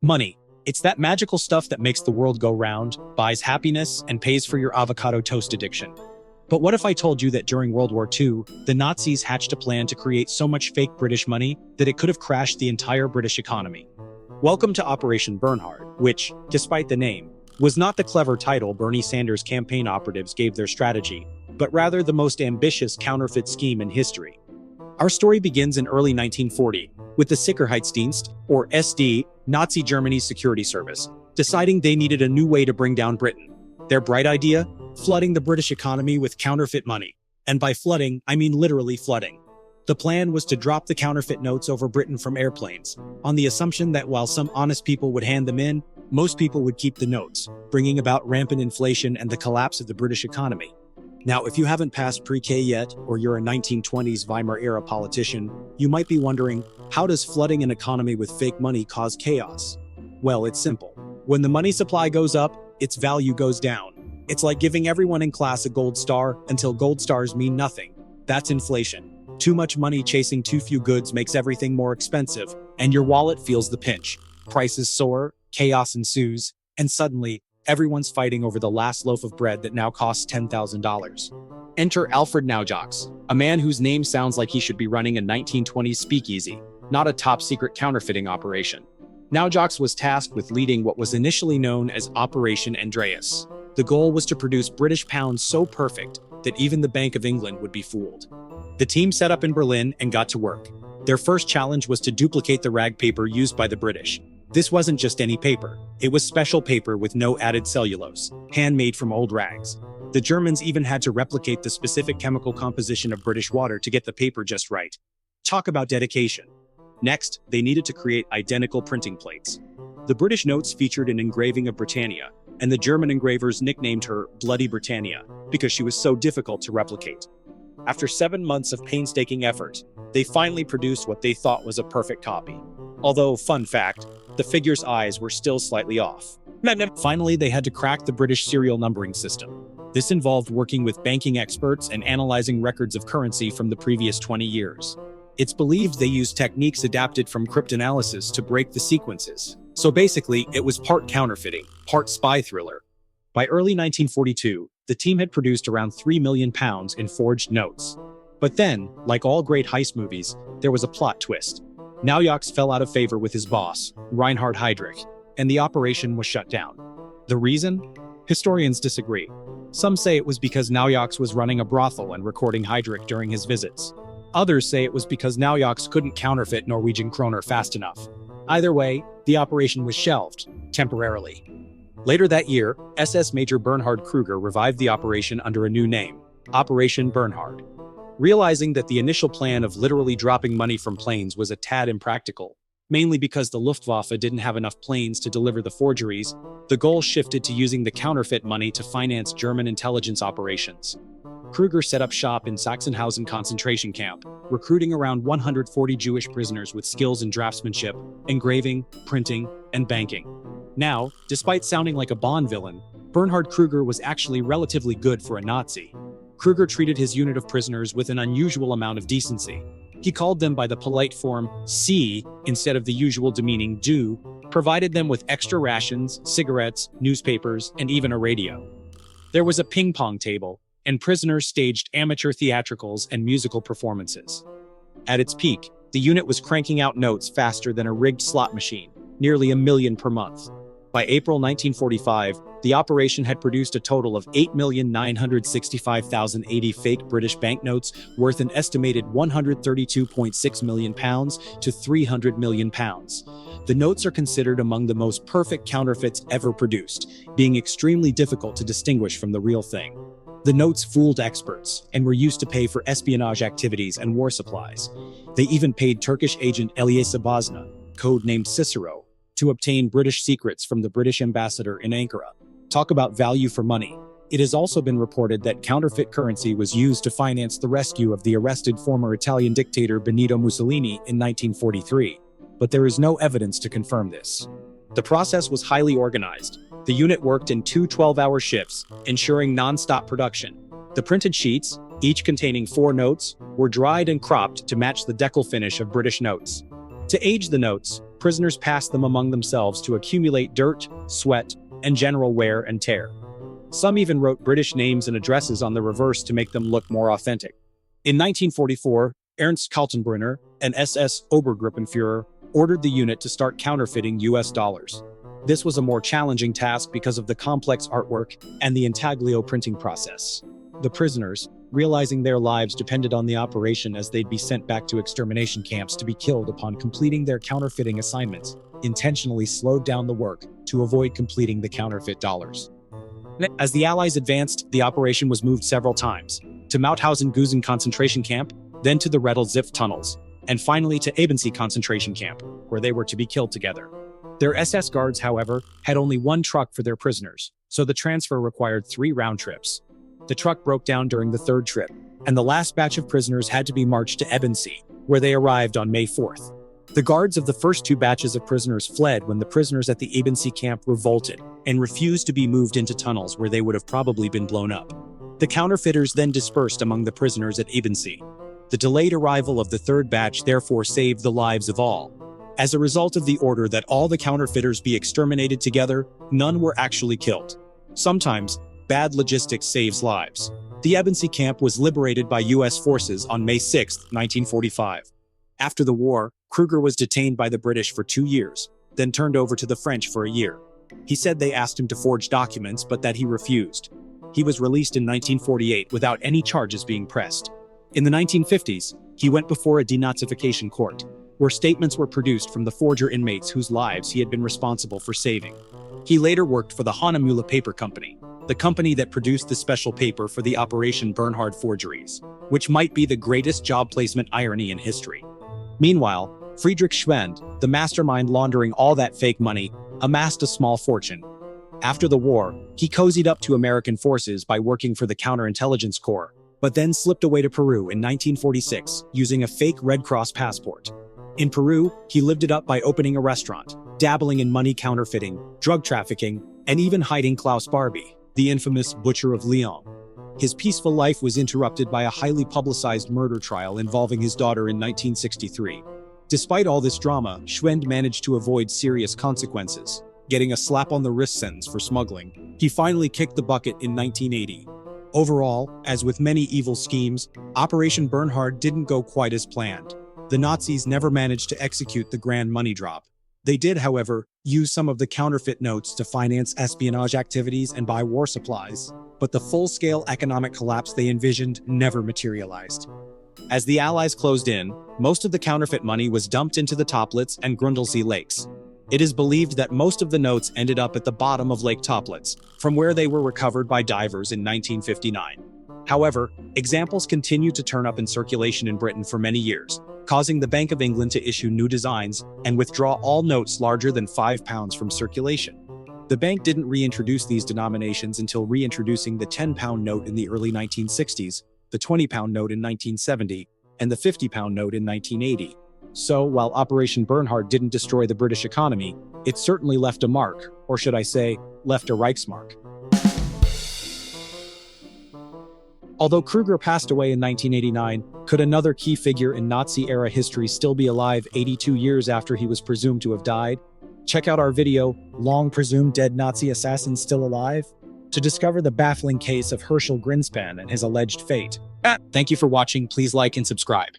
Money. It's that magical stuff that makes the world go round, buys happiness, and pays for your avocado toast addiction. But what if I told you that during World War II, the Nazis hatched a plan to create so much fake British money that it could have crashed the entire British economy? Welcome to Operation Bernhard, which, despite the name, was not the clever title Bernie Sanders' campaign operatives gave their strategy, but rather the most ambitious counterfeit scheme in history. Our story begins in early 1940, with the Sicherheitsdienst, or SD, Nazi Germany's security service, deciding they needed a new way to bring down Britain. Their bright idea? Flooding the British economy with counterfeit money. And by flooding, I mean literally flooding. The plan was to drop the counterfeit notes over Britain from airplanes, on the assumption that while some honest people would hand them in, most people would keep the notes, bringing about rampant inflation and the collapse of the British economy. Now, if you haven't passed pre-K yet, or you're a 1920s Weimar-era politician, you might be wondering, how does flooding an economy with fake money cause chaos? Well, it's simple. When the money supply goes up, its value goes down. It's like giving everyone in class a gold star until gold stars mean nothing. That's inflation. Too much money chasing too few goods makes everything more expensive, and your wallet feels the pinch. Prices soar, chaos ensues, and suddenly, everyone's fighting over the last loaf of bread that now costs $10,000. Enter Alfred Naujoks, a man whose name sounds like he should be running a 1920s speakeasy, not a top-secret counterfeiting operation. Naujoks was tasked with leading what was initially known as Operation Andreas. The goal was to produce British pounds so perfect that even the Bank of England would be fooled. The team set up in Berlin and got to work. Their first challenge was to duplicate the rag paper used by the British. This wasn't just any paper. It was special paper with no added cellulose, handmade from old rags. The Germans even had to replicate the specific chemical composition of British water to get the paper just right. Talk about dedication. Next, they needed to create identical printing plates. The British notes featured an engraving of Britannia, and the German engravers nicknamed her Bloody Britannia because she was so difficult to replicate. After 7 months of painstaking effort, they finally produced what they thought was a perfect copy. Although, fun fact, the figure's eyes were still slightly off. Finally, they had to crack the British serial numbering system. This involved working with banking experts and analyzing records of currency from the previous 20 years. It's believed they used techniques adapted from cryptanalysis to break the sequences. So basically, it was part counterfeiting, part spy thriller. By early 1942, the team had produced around £3 million in forged notes. But then, like all great heist movies, there was a plot twist. Naujoks fell out of favor with his boss, Reinhard Heydrich, and the operation was shut down. The reason? Historians disagree. Some say it was because Naujoks was running a brothel and recording Heydrich during his visits. Others say it was because Naujoks couldn't counterfeit Norwegian kroner fast enough. Either way, the operation was shelved, temporarily. Later that year, SS Major Bernhard Kruger revived the operation under a new name, Operation Bernhard. Realizing that the initial plan of literally dropping money from planes was a tad impractical, mainly because the Luftwaffe didn't have enough planes to deliver the forgeries, the goal shifted to using the counterfeit money to finance German intelligence operations. Kruger set up shop in Sachsenhausen concentration camp, recruiting around 140 Jewish prisoners with skills in draftsmanship, engraving, printing, and banking. Now, despite sounding like a Bond villain, Bernhard Kruger was actually relatively good for a Nazi. Kruger treated his unit of prisoners with an unusual amount of decency. He called them by the polite form Sie instead of the usual demeaning Du, provided them with extra rations, cigarettes, newspapers, and even a radio. There was a ping-pong table, and prisoners staged amateur theatricals and musical performances. At its peak, the unit was cranking out notes faster than a rigged slot machine, nearly 1 million per month. By April 1945, the operation had produced a total of 8,965,080 fake British banknotes worth an estimated £132.6 million to £300 million. The notes are considered among the most perfect counterfeits ever produced, being extremely difficult to distinguish from the real thing. The notes fooled experts and were used to pay for espionage activities and war supplies. They even paid Turkish agent Eliasa Bosna, codenamed Cicero, to obtain British secrets from the British ambassador in Ankara. Talk about value for money. It has also been reported that counterfeit currency was used to finance the rescue of the arrested former Italian dictator Benito Mussolini in 1943, but there is no evidence to confirm this. The process was highly organized. The unit worked in 2 12-hour shifts, ensuring non-stop production. The printed sheets, each containing 4 notes, were dried and cropped to match the decal finish of British notes. To age the notes, prisoners passed them among themselves to accumulate dirt, sweat, and general wear and tear. Some even wrote British names and addresses on the reverse to make them look more authentic. In 1944, Ernst Kaltenbrunner, an SS Obergruppenführer, ordered the unit to start counterfeiting US dollars. This was a more challenging task because of the complex artwork and the intaglio printing process. The prisoners, realizing their lives depended on the operation as they'd be sent back to extermination camps to be killed upon completing their counterfeiting assignments, intentionally slowed down the work to avoid completing the counterfeit dollars. As the Allies advanced, the operation was moved several times, to Mauthausen-Gusen concentration camp, then to the Rettel-Zipf tunnels, and finally to Ebensee concentration camp, where they were to be killed together. Their SS guards, however, had only one truck for their prisoners, so the transfer required 3 round trips. The truck broke down during the 3rd trip, and the last batch of prisoners had to be marched to Ebensee, where they arrived on May 4th. The guards of the first 2 batches of prisoners fled when the prisoners at the Ebensee camp revolted and refused to be moved into tunnels where they would have probably been blown up. The counterfeiters then dispersed among the prisoners at Ebensee. The delayed arrival of the 3rd batch therefore saved the lives of all. As a result of the order that all the counterfeiters be exterminated together, none were actually killed. Sometimes, bad logistics saves lives. The Ebensee camp was liberated by US forces on May 6, 1945. After the war, Kruger was detained by the British for 2 years, then turned over to the French for a year. He said they asked him to forge documents, but that he refused. He was released in 1948 without any charges being pressed. In the 1950s, he went before a denazification court, where statements were produced from the forger inmates whose lives he had been responsible for saving. He later worked for the Hahnemühle Paper Company, the company that produced the special paper for the Operation Bernhard forgeries, which might be the greatest job placement irony in history. Meanwhile, Friedrich Schwend, the mastermind laundering all that fake money, amassed a small fortune. After the war, he cozied up to American forces by working for the Counterintelligence Corps, but then slipped away to Peru in 1946 using a fake Red Cross passport. In Peru, he lived it up by opening a restaurant, dabbling in money counterfeiting, drug trafficking, and even hiding Klaus Barbie, the infamous Butcher of Lyon. His peaceful life was interrupted by a highly publicized murder trial involving his daughter in 1963. Despite all this drama, Schwend managed to avoid serious consequences, getting a slap on the wrist sentence for smuggling. He finally kicked the bucket in 1980. Overall, as with many evil schemes, Operation Bernhard didn't go quite as planned. The Nazis never managed to execute the grand money drop. They did, however, use some of the counterfeit notes to finance espionage activities and buy war supplies, but the full-scale economic collapse they envisioned never materialized. As the Allies closed in, most of the counterfeit money was dumped into the Toplitz and Grundlsee lakes. It is believed that most of the notes ended up at the bottom of Lake Toplitz, from where they were recovered by divers in 1959. However, examples continued to turn up in circulation in Britain for many years, causing the Bank of England to issue new designs and withdraw all notes larger than £5 from circulation. The bank didn't reintroduce these denominations until reintroducing the £10 note in the early 1960s, the £20 note in 1970, and the £50 note in 1980. So, while Operation Bernhard didn't destroy the British economy, it certainly left a mark, or should I say, left a Reichsmark. Although Kruger passed away in 1989, could another key figure in Nazi-era history still be alive 82 years after he was presumed to have died? Check out our video, Long Presumed Dead Nazi Assassins Still Alive, to discover the baffling case of Herschel Grinspan and his alleged fate. Thank you for watching. Please like and subscribe.